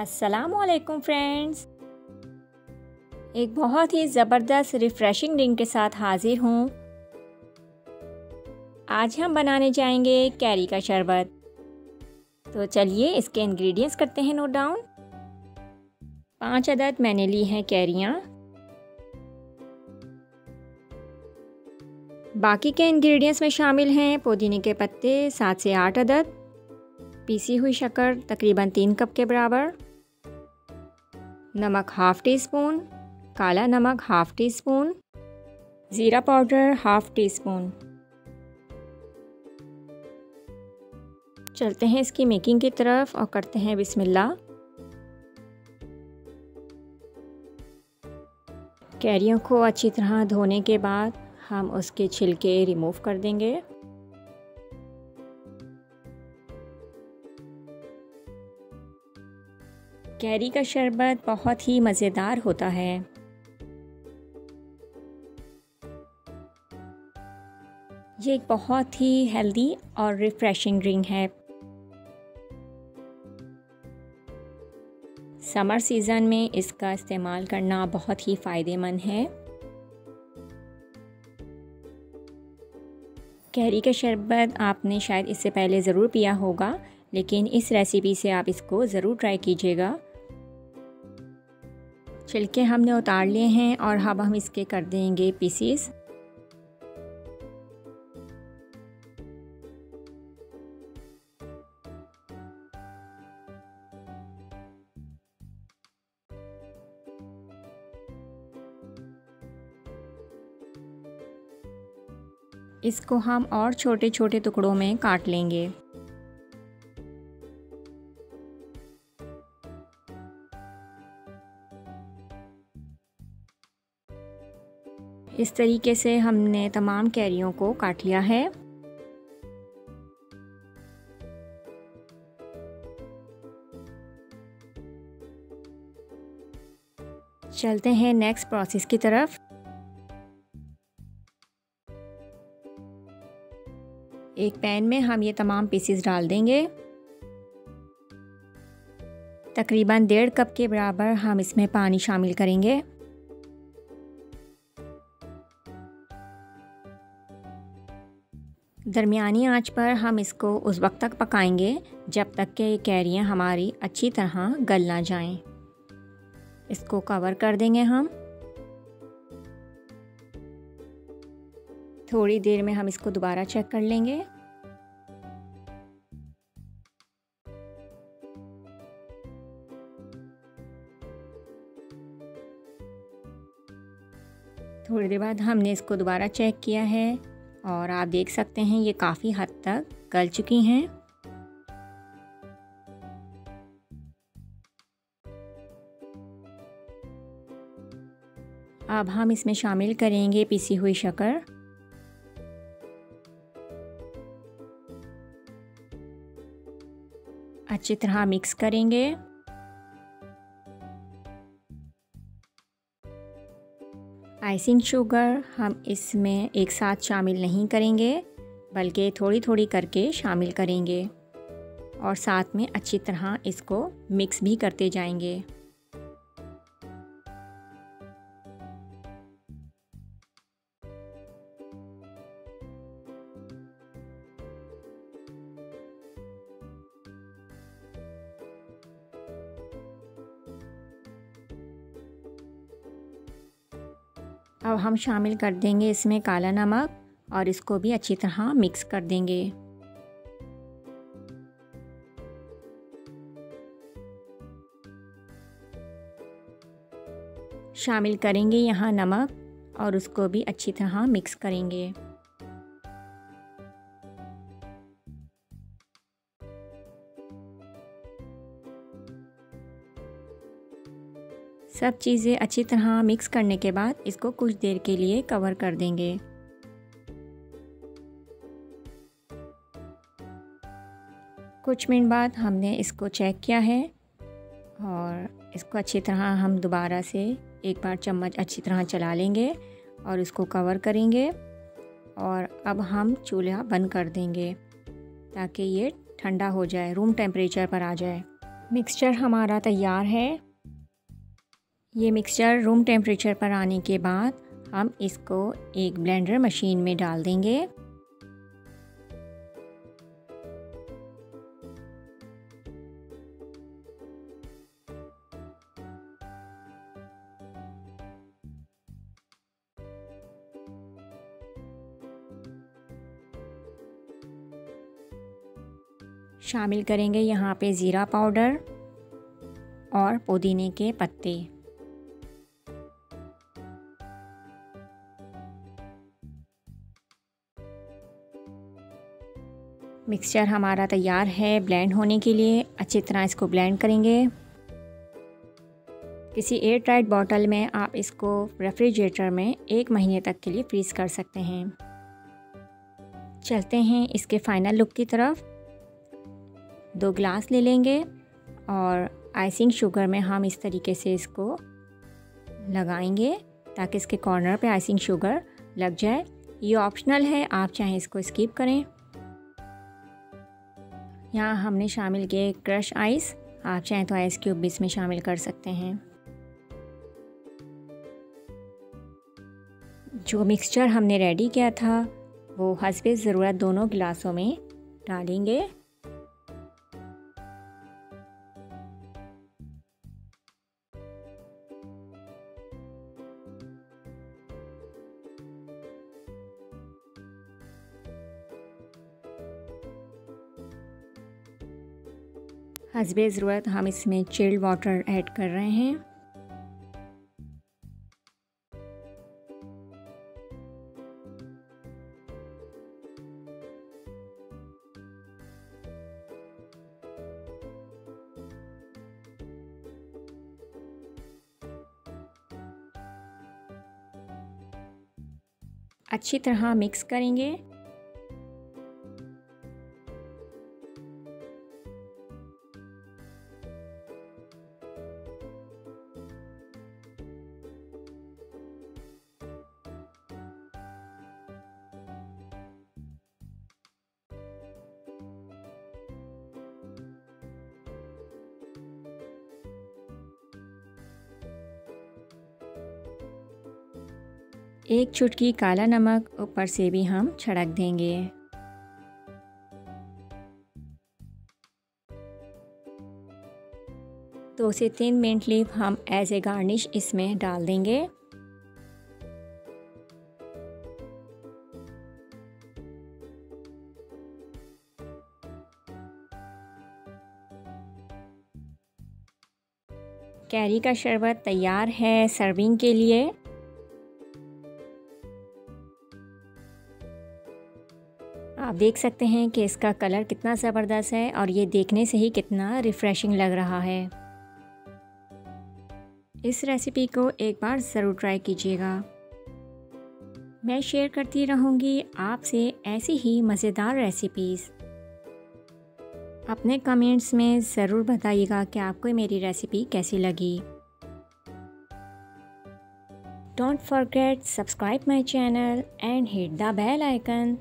अस्सलामुअलैकुम फ्रेंड्स, एक बहुत ही ज़बरदस्त रिफ़्रेशिंग ड्रिंक के साथ हाज़िर हूँ। आज हम बनाने जाएंगे कैरी का शरबत। तो चलिए इसके इंग्रेडिएंट्स करते हैं नोट डाउन। 5 अदद मैंने ली हैं कैरियाँ। बाकी के इंग्रेडिएंट्स में शामिल हैं पुदीने के पत्ते 7 से 8 अदद, पीसी हुई शक्कर तकरीबन 3 कप के बराबर, नमक हाफ़ टी स्पून, काला नमक हाफ़ टी स्पून, ज़ीरा पाउडर हाफ़ टी स्पून। चलते हैं इसकी मेकिंग की तरफ और करते हैं बिस्मिल्लाह। कैरियों को अच्छी तरह धोने के बाद हम उसके छिलके रिमूव कर देंगे। कैरी का शरबत बहुत ही मज़ेदार होता है। ये एक बहुत ही हेल्दी और रिफ़्रेशिंग ड्रिंक है। समर सीज़न में इसका इस्तेमाल करना बहुत ही फ़ायदेमंद है। कैरी का शरबत आपने शायद इससे पहले ज़रूर पिया होगा, लेकिन इस रेसिपी से आप इसको ज़रूर ट्राई कीजिएगा। छिलके हमने उतार लिए हैं और अब हम इसके कर देंगे पीसीस। इसको हम और छोटे छोटे टुकड़ों में काट लेंगे। इस तरीके से हमने तमाम कैरियों को काट लिया है। चलते हैं नेक्स्ट प्रोसेस की तरफ। एक पैन में हम ये तमाम पीसेस डाल देंगे। तकरीबन 1.5 कप के बराबर हम इसमें पानी शामिल करेंगे। दरमियानी आंच पर हम इसको उस वक्त तक पकाएंगे जब तक कि कैरियाँ हमारी अच्छी तरह गल ना जाएं। इसको कवर कर देंगे हम। थोड़ी देर में हम इसको दोबारा चेक कर लेंगे। थोड़ी देर बाद हमने इसको दोबारा चेक किया है और आप देख सकते हैं ये काफ़ी हद तक गल चुकी हैं। अब हम इसमें शामिल करेंगे पिसी हुई शक्कर। अच्छी तरह मिक्स करेंगे। आइसिंग शुगर हम इसमें एक साथ शामिल नहीं करेंगे, बल्कि थोड़ी थोड़ी करके शामिल करेंगे और साथ में अच्छी तरह इसको मिक्स भी करते जाएंगे। अब हम शामिल कर देंगे इसमें काला नमक और इसको भी अच्छी तरह मिक्स कर देंगे। शामिल करेंगे यहाँ नमक और उसको भी अच्छी तरह मिक्स करेंगे। सब चीज़ें अच्छी तरह मिक्स करने के बाद इसको कुछ देर के लिए कवर कर देंगे। कुछ मिनट बाद हमने इसको चेक किया है और इसको अच्छी तरह हम दोबारा से एक बार चम्मच अच्छी तरह चला लेंगे और इसको कवर करेंगे और अब हम चूल्हा बंद कर देंगे ताकि ये ठंडा हो जाए, रूम टेम्परेचर पर आ जाए। मिक्सचर हमारा तैयार है। ये मिक्सचर रूम टेम्परेचर पर आने के बाद हम इसको एक ब्लेंडर मशीन में डाल देंगे। शामिल करेंगे यहाँ पे ज़ीरा पाउडर और पुदीने के पत्ते। मिक्सचर हमारा तैयार है ब्लेंड होने के लिए। अच्छी तरह इसको ब्लेंड करेंगे। किसी एयर टाइट बॉटल में आप इसको रेफ्रिजरेटर में 1 महीने तक के लिए फ्रीज़ कर सकते हैं। चलते हैं इसके फाइनल लुक की तरफ। 2 ग्लास ले लेंगे और आइसिंग शुगर में हम इस तरीके से इसको लगाएंगे ताकि इसके कॉर्नर पे आइसिंग शुगर लग जाए। ये ऑप्शनल है, आप चाहें इसको स्किप करें। यहाँ हमने शामिल किए क्रश आइस, आप चाहें तो आइस क्यूब भी इसमें शामिल कर सकते हैं। जो मिक्सचर हमने रेडी किया था वो हस्बे ज़रूरत दोनों गिलासों में डालेंगे। हस्बे ज़रूरत हम इसमें चिल्ड वाटर ऐड कर रहे हैं। अच्छी तरह मिक्स करेंगे। एक चुटकी काला नमक ऊपर से भी हम छिड़क देंगे। दो से 3 मिंट लीव हम एज ए गार्निश इसमें डाल देंगे। कैरी का शरबत तैयार है सर्विंग के लिए। आप देख सकते हैं कि इसका कलर कितना ज़बरदस्त है और ये देखने से ही कितना रिफ़्रेशिंग लग रहा है। इस रेसिपी को एक बार ज़रूर ट्राई कीजिएगा। मैं शेयर करती रहूँगी आपसे ऐसी ही मज़ेदार रेसिपीज़। अपने कमेंट्स में ज़रूर बताइएगा कि आपको मेरी रेसिपी कैसी लगी। Don't forget subscribe my channel and hit the bell icon.